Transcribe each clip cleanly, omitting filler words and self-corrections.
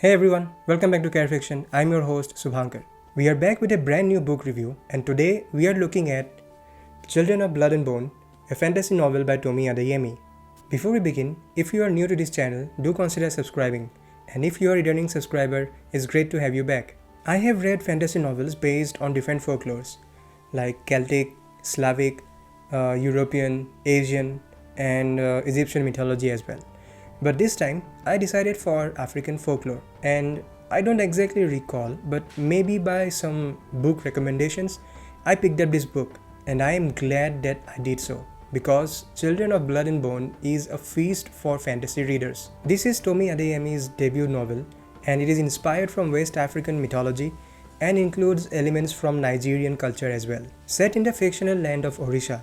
Hey everyone, welcome back to Care Fiction. I'm your host Subhankar. We are back with a brand new book review, and today we are looking at Children of Blood and Bone, a fantasy novel by Tomi Adeyemi. Before we begin, if you are new to this channel, do consider subscribing, and if you are a returning subscriber, it's great to have you back. I have read fantasy novels based on different folklores like Celtic, Slavic, European, Asian, and Egyptian mythology as well. But this time, I decided for African folklore, and I don't exactly recall, but maybe by some book recommendations, I picked up this book, and I am glad that I did so, because Children of Blood and Bone is a feast for fantasy readers. This is Tomi Adeyemi's debut novel, and it is inspired from West African mythology and includes elements from Nigerian culture as well. Set in the fictional land of Orisha,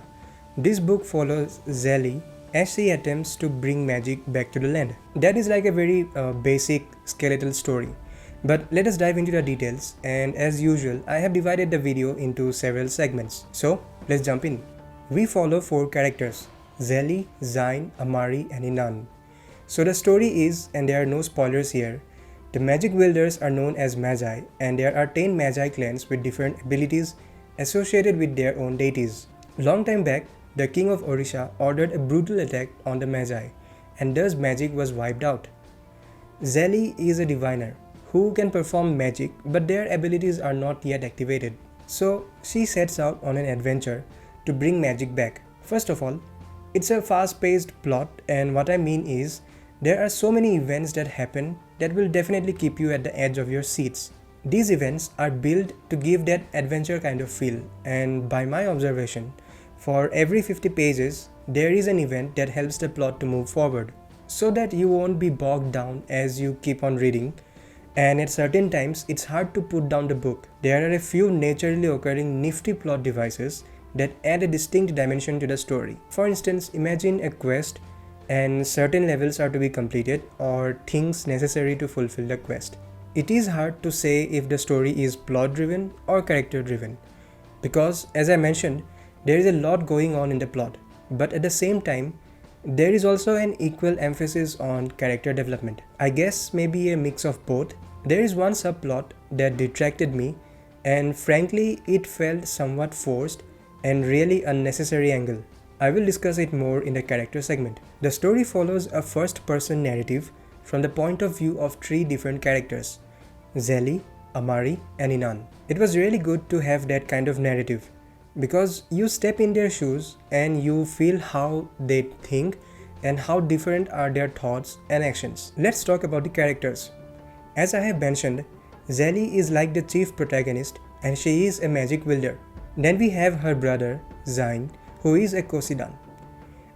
this book follows Zeli as she attempts to bring magic back to the land. That is like a very basic skeletal story. But let us dive into the details, and as usual, I have divided the video into several segments. So let's jump in. We follow 4 characters: Zeli, Zain, Amari and Inan. So the story is, and there are no spoilers here, the magic wielders are known as Magi, and there are 10 Magi clans with different abilities associated with their own deities. Long time back, the king of Orisha ordered a brutal attack on the Magi, and thus magic was wiped out. Zeli is a diviner who can perform magic, but their abilities are not yet activated. So she sets out on an adventure to bring magic back. First of all, it's a fast-paced plot, and what I mean is, there are so many events that happen that will definitely keep you at the edge of your seats. These events are built to give that adventure kind of feel, and by my observation, for every 50 pages, there is an event that helps the plot to move forward, so that you won't be bogged down as you keep on reading, and at certain times it's hard to put down the book. There are a few naturally occurring nifty plot devices that add a distinct dimension to the story. For instance, imagine a quest and certain levels are to be completed or things necessary to fulfill the quest. It is hard to say if the story is plot driven or character driven, because as I mentioned, there is a lot going on in the plot, but at the same time, there is also an equal emphasis on character development. I guess maybe a mix of both. There is one subplot that detracted me, and frankly, it felt somewhat forced and really unnecessary angle. I will discuss it more in the character segment. The story follows a first-person narrative from the point of view of 3 different characters: Zeli, Amari, and Inan. It was really good to have that kind of narrative, because you step in their shoes and you feel how they think and how different are their thoughts and actions. Let's talk about the characters. As I have mentioned, Zeli is like the chief protagonist, and she is a magic wielder. Then we have her brother, Zain, who is a Kosidan.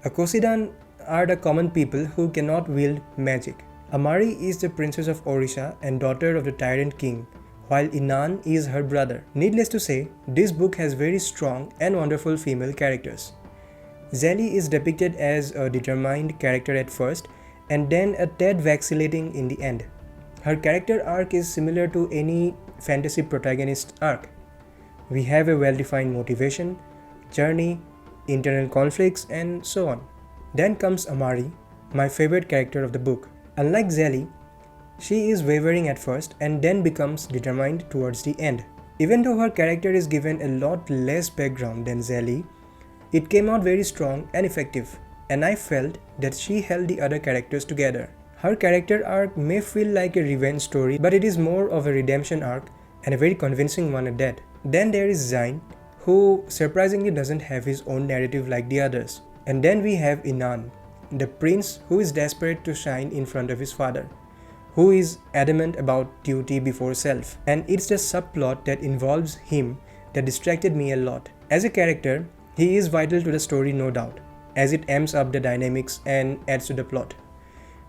A Kosidan are the common people who cannot wield magic. Amari is the princess of Orisha and daughter of the tyrant king, while Inan is her brother. Needless to say, this book has very strong and wonderful female characters. Zeli is depicted as a determined character at first, and then a tad vacillating in the end. Her character arc is similar to any fantasy protagonist arc. We have a well-defined motivation, journey, internal conflicts, and so on. Then comes Amari, my favorite character of the book. Unlike Zeli, she is wavering at first and then becomes determined towards the end. Even though her character is given a lot less background than Zeli, it came out very strong and effective, and I felt that she held the other characters together. Her character arc may feel like a revenge story, but it is more of a redemption arc, and a very convincing one at that. Then there is Zain, who surprisingly doesn't have his own narrative like the others. And then we have Inan, the prince who is desperate to shine in front of his father, who is adamant about duty before self. And it's the subplot that involves him that distracted me a lot. As a character, he is vital to the story, no doubt, as it amps up the dynamics and adds to the plot.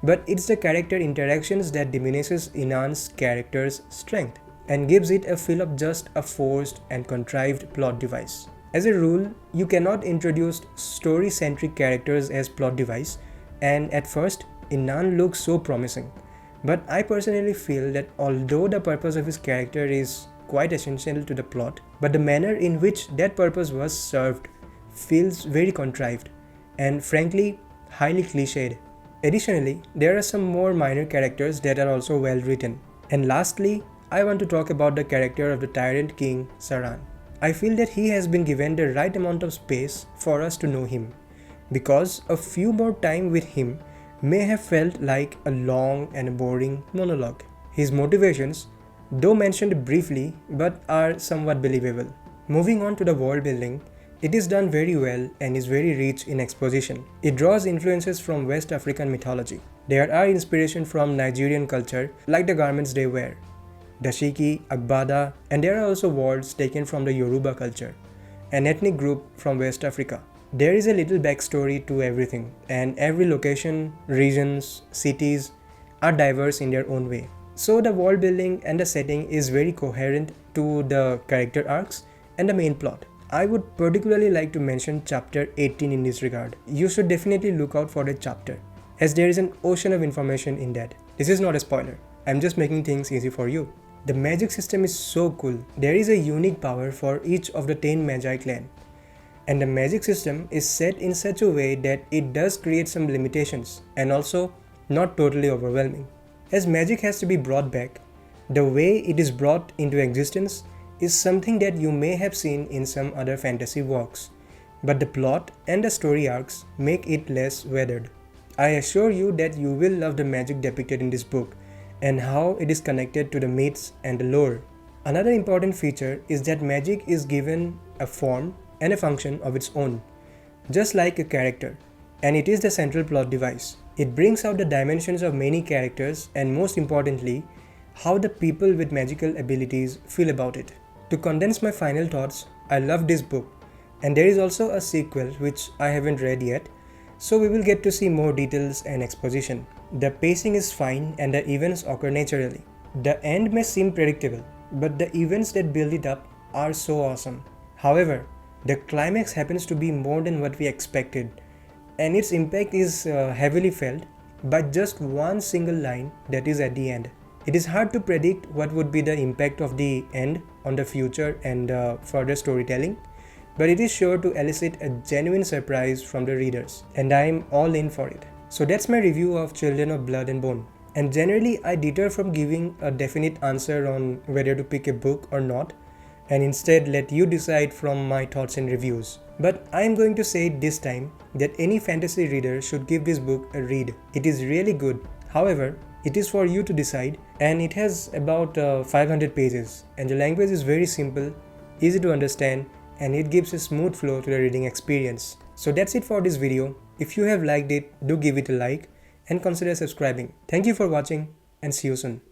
But it's the character interactions that diminishes Inan's character's strength and gives it a feel of just a forced and contrived plot device. As a rule, you cannot introduce story-centric characters as plot device, and at first, Inan looks so promising. But I personally feel that although the purpose of his character is quite essential to the plot, but the manner in which that purpose was served feels very contrived and frankly highly cliched. Additionally, there are some more minor characters that are also well written. And lastly, I want to talk about the character of the tyrant king Saran. I feel that he has been given the right amount of space for us to know him, because a few more time with him may have felt like a long and boring monologue. His motivations, though mentioned briefly, but are somewhat believable. Moving on to the world building, it is done very well and is very rich in exposition. It draws influences from West African mythology. There are inspiration from Nigerian culture, like the garments they wear, dashiki, agbada, and there are also words taken from the Yoruba culture, an ethnic group from West Africa. There is a little backstory to everything, and every location, regions, cities are diverse in their own way. So the world building and the setting is very coherent to the character arcs and the main plot. I would particularly like to mention chapter 18 in this regard. You should definitely look out for that chapter, as there is an ocean of information in that. This is not a spoiler, I'm just making things easy for you. The magic system is so cool. There is a unique power for each of the 10 Magi clan. And the magic system is set in such a way that it does create some limitations and also not totally overwhelming. As magic has to be brought back, the way it is brought into existence is something that you may have seen in some other fantasy works, but the plot and the story arcs make it less weathered. I assure you that you will love the magic depicted in this book and how it is connected to the myths and the lore. Another important feature is that magic is given a form and a function of its own, just like a character, and it is the central plot device. It brings out the dimensions of many characters and, most importantly, how the people with magical abilities feel about it. To condense my final thoughts, I love this book, and there is also a sequel which I haven't read yet, so we will get to see more details and exposition. The pacing is fine and the events occur naturally. The end may seem predictable, but the events that build it up are so awesome. However, the climax happens to be more than what we expected, and its impact is heavily felt by just one single line that is at the end. It is hard to predict what would be the impact of the end on the future and further storytelling, but it is sure to elicit a genuine surprise from the readers, and I am all in for it. So that's my review of Children of Blood and Bone. And generally, I deter from giving a definite answer on whether to pick a book or not, and instead let you decide from my thoughts and reviews. But I am going to say this time that any fantasy reader should give this book a read. It is really good. However, it is for you to decide, and it has about 500 pages, and the language is very simple, easy to understand, and it gives a smooth flow to the reading experience. So that's it for this video. If you have liked it, do give it a like and consider subscribing. Thank you for watching, and see you soon.